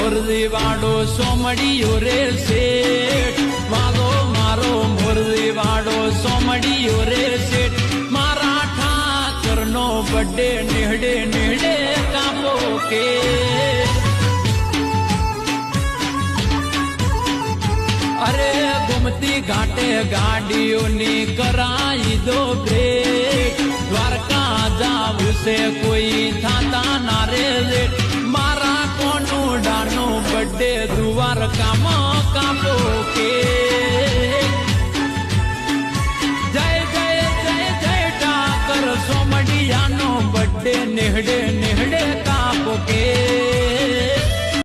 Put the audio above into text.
મોરજી વાડો સોમડીયો રે શેઠ વાલો મારો મોરજી વાડો સોમડીયો રે શેઠ મારા ઠાકરનો બડે નેહડે નેહડે કાપો કે અરે ગુમતી ઘાટે ગાડીઓની કરાઈ દો બ્રેક દ્વારકા જાવું છે કોઈ થાતા ના રે મારા કોનું ડાનો બડે દ્વારકામાં કાપો કે